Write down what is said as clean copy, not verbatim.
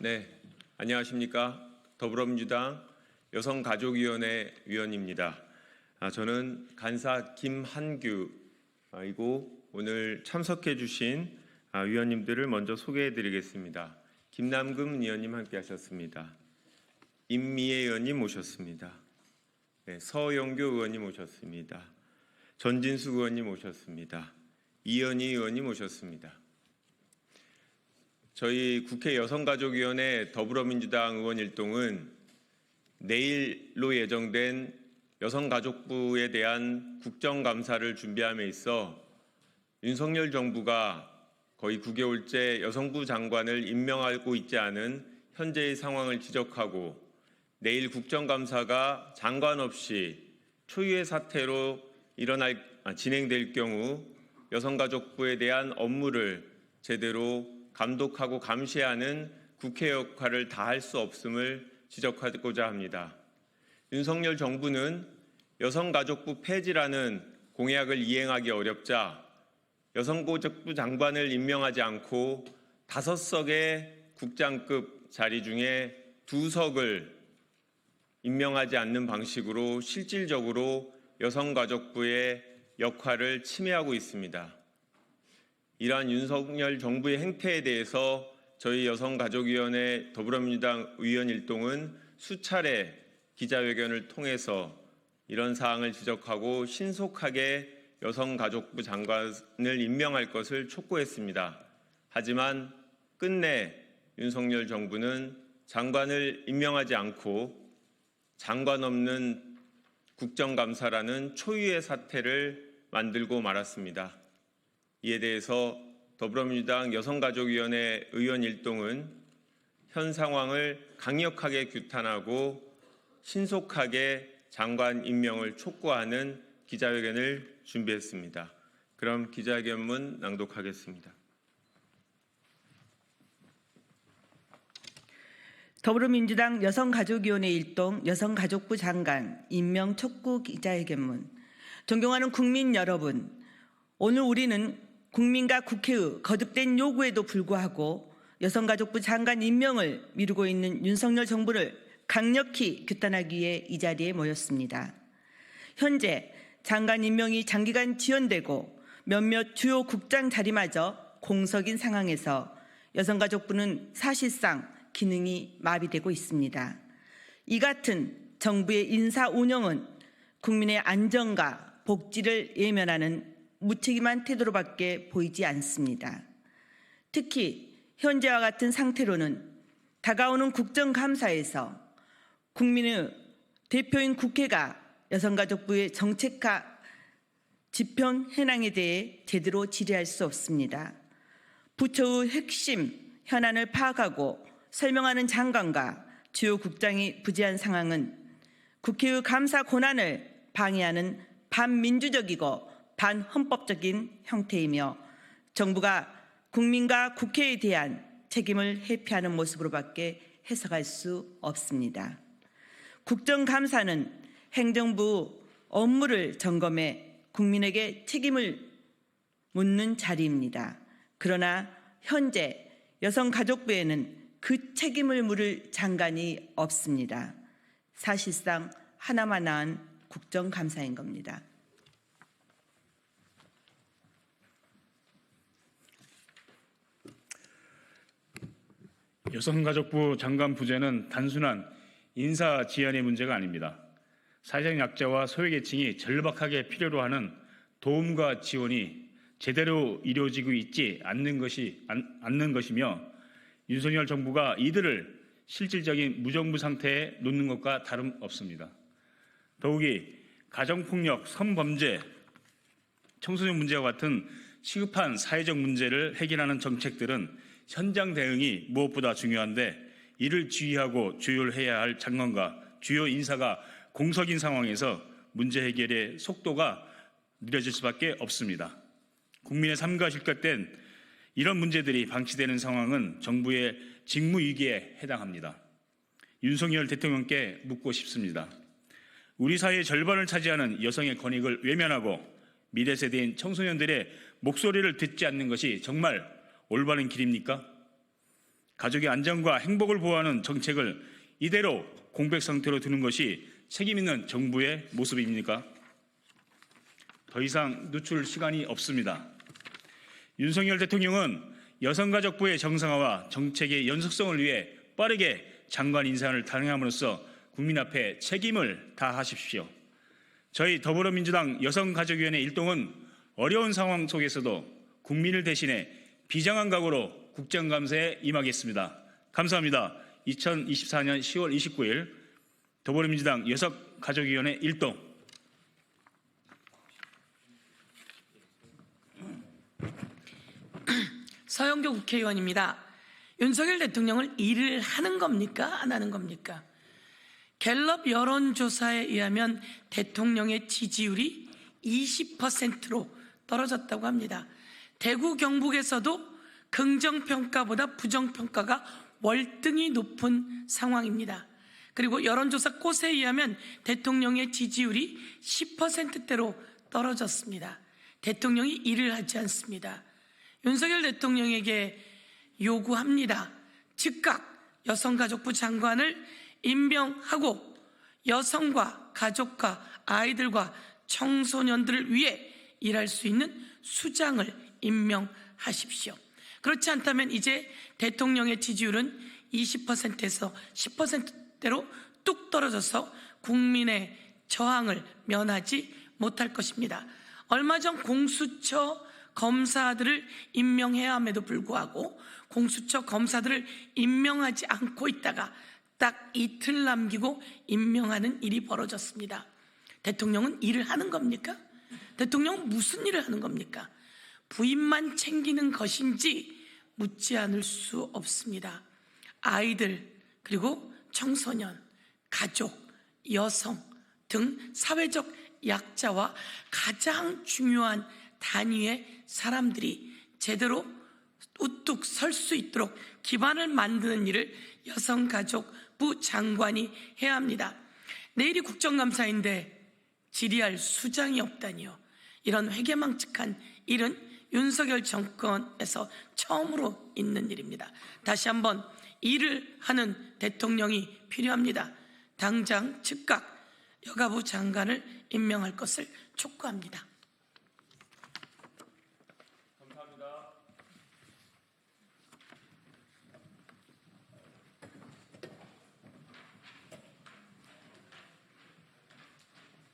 네, 안녕하십니까. 더불어민주당 여성가족위원회 위원입니다. 저는 간사 김한규이고 오늘 참석해 주신 위원님들을 먼저 소개해 드리겠습니다. 김남금 의원님 함께 하셨습니다. 임미애 의원님 모셨습니다. 네, 서영교 의원님 모셨습니다. 전진수 의원님 모셨습니다. 이현희 의원님 모셨습니다. 저희 국회 여성가족위원회 더불어민주당 의원 일동은 내일로 예정된 여성가족부에 대한 국정감사를 준비함에 있어 윤석열 정부가 거의 9개월째 여성부 장관을 임명하고 있지 않은 현재의 상황을 지적하고 내일 국정감사가 장관 없이 초유의 사태로 진행될 경우 여성가족부에 대한 업무를 제대로 감독하고 감시하는 국회 역할을 다할 수 없음을 지적하고자 합니다. 윤석열 정부는 여성가족부 폐지라는 공약을 이행하기 어렵자 여성가족부 장관을 임명하지 않고 5석의 국장급 자리 중에 2석을 임명하지 않는 방식으로 실질적으로 여성가족부의 역할을 침해하고 있습니다. 이러한 윤석열 정부의 행태에 대해서 저희 여성가족위원회 더불어민주당 의원 일동은 수차례 기자회견을 통해서 이런 사항을 지적하고 신속하게 여성가족부 장관을 임명할 것을 촉구했습니다. 하지만 끝내 윤석열 정부는 장관을 임명하지 않고 장관 없는 국정감사라는 초유의 사태를 만들고 말았습니다. 이에 대해서 더불어민주당 여성가족위원회 의원 일동은 현 상황을 강력하게 규탄하고 신속하게 장관 임명을 촉구하는 기자회견을 준비했습니다. 그럼 기자회견문 낭독하겠습니다. 더불어민주당 여성가족위원회 일동 여성가족부 장관 임명 촉구 기자회견문. 존경하는 국민 여러분, 오늘 우리는 국민과 국회의 거듭된 요구에도 불구하고 여성가족부 장관 임명을 미루고 있는 윤석열 정부를 강력히 규탄하기 위해 이 자리에 모였습니다. 현재 장관 임명이 장기간 지연되고 몇몇 주요 국장 자리마저 공석인 상황에서 여성가족부는 사실상 기능이 마비되고 있습니다. 이 같은 정부의 인사 운영은 국민의 안전과 복지를 예면하는 무책임한 태도로밖에 보이지 않습니다. 특히 현재와 같은 상태로는 다가오는 국정감사에서 국민의 대표인 국회가 여성가족부의 정책과 집행 현황에 대해 제대로 질의할 수 없습니다. 부처의 핵심 현안을 파악하고 설명하는 장관과 주요 국장이 부재한 상황은 국회의 감사 권한을 방해하는 반민주적이고 반헌법적인 형태이며 정부가 국민과 국회에 대한 책임을 회피하는 모습으로밖에 해석할 수 없습니다. 국정감사는 행정부 업무를 점검해 국민에게 책임을 묻는 자리입니다. 그러나 현재 여성가족부에는 그 책임을 물을 장관이 없습니다. 사실상 하나만 낳은 국정감사인 겁니다. 여성가족부 장관 부재는 단순한 인사 지연의 문제가 아닙니다. 사회적 약자와 소외계층이 절박하게 필요로 하는 도움과 지원이 제대로 이루어지고 있지 않는 것이며 윤석열 정부가 이들을 실질적인 무정부 상태에 놓는 것과 다름없습니다. 더욱이 가정폭력, 성범죄, 청소년 문제와 같은 시급한 사회적 문제를 해결하는 정책들은 현장 대응이 무엇보다 중요한데 이를 지휘하고 조율해야 할 장관과 주요 인사가 공석인 상황에서 문제 해결의 속도가 느려질 수밖에 없습니다. 국민의 삶과 직결된 이런 문제들이 방치되는 상황은 정부의 직무위기에 해당합니다. 윤석열 대통령께 묻고 싶습니다. 우리 사회의 절반을 차지하는 여성의 권익을 외면하고 미래 세대인 청소년들의 목소리를 듣지 않는 것이 정말 올바른 길입니까? 가족의 안전과 행복을 보호하는 정책을 이대로 공백 상태로 두는 것이 책임 있는 정부의 모습입니까? 더 이상 늦출 시간이 없습니다. 윤석열 대통령은 여성가족부의 정상화와 정책의 연속성을 위해 빠르게 장관 인사를 단행함으로써 국민 앞에 책임을 다하십시오. 저희 더불어민주당 여성가족위원회 일동은 어려운 상황 속에서도 국민을 대신해 비장한 각오로 국정감사에 임하겠습니다. 감사합니다. 2024년 10월 29일 더불어민주당 여성가족위원회 일동. 서영교 국회의원입니다. 윤석열 대통령은 일을 하는 겁니까? 안 하는 겁니까? 갤럽 여론조사에 의하면 대통령의 지지율이 20%로 떨어졌다고 합니다. 대구 경북에서도 긍정평가보다 부정평가가 월등히 높은 상황입니다. 그리고 여론조사 꽃에 의하면 대통령의 지지율이 10%대로 떨어졌습니다. 대통령이 일을 하지 않습니다. 윤석열 대통령에게 요구합니다. 즉각 여성가족부 장관을 임명하고 여성과 가족과 아이들과 청소년들을 위해 일할 수 있는 수장을 임명하십시오. 그렇지 않다면 이제 대통령의 지지율은 20%에서 10%대로 뚝 떨어져서 국민의 저항을 면하지 못할 것입니다. 얼마 전 공수처 검사들을 임명해야 함에도 불구하고 공수처 검사들을 임명하지 않고 있다가 딱 이틀 남기고 임명하는 일이 벌어졌습니다. 대통령은 일을 하는 겁니까? 대통령은 무슨 일을 하는 겁니까? 부인만 챙기는 것인지 묻지 않을 수 없습니다. 아이들, 그리고 청소년, 가족, 여성 등 사회적 약자와 가장 중요한 단위의 사람들이 제대로 우뚝 설 수 있도록 기반을 만드는 일을 여성가족부 장관이 해야 합니다. 내일이 국정감사인데 질의할 수장이 없다니요. 이런 회개망측한 일은 윤석열 정권에서 처음으로 있는 일입니다. 다시 한번 일을 하는 대통령이 필요합니다. 당장 즉각 여가부 장관을 임명할 것을 촉구합니다.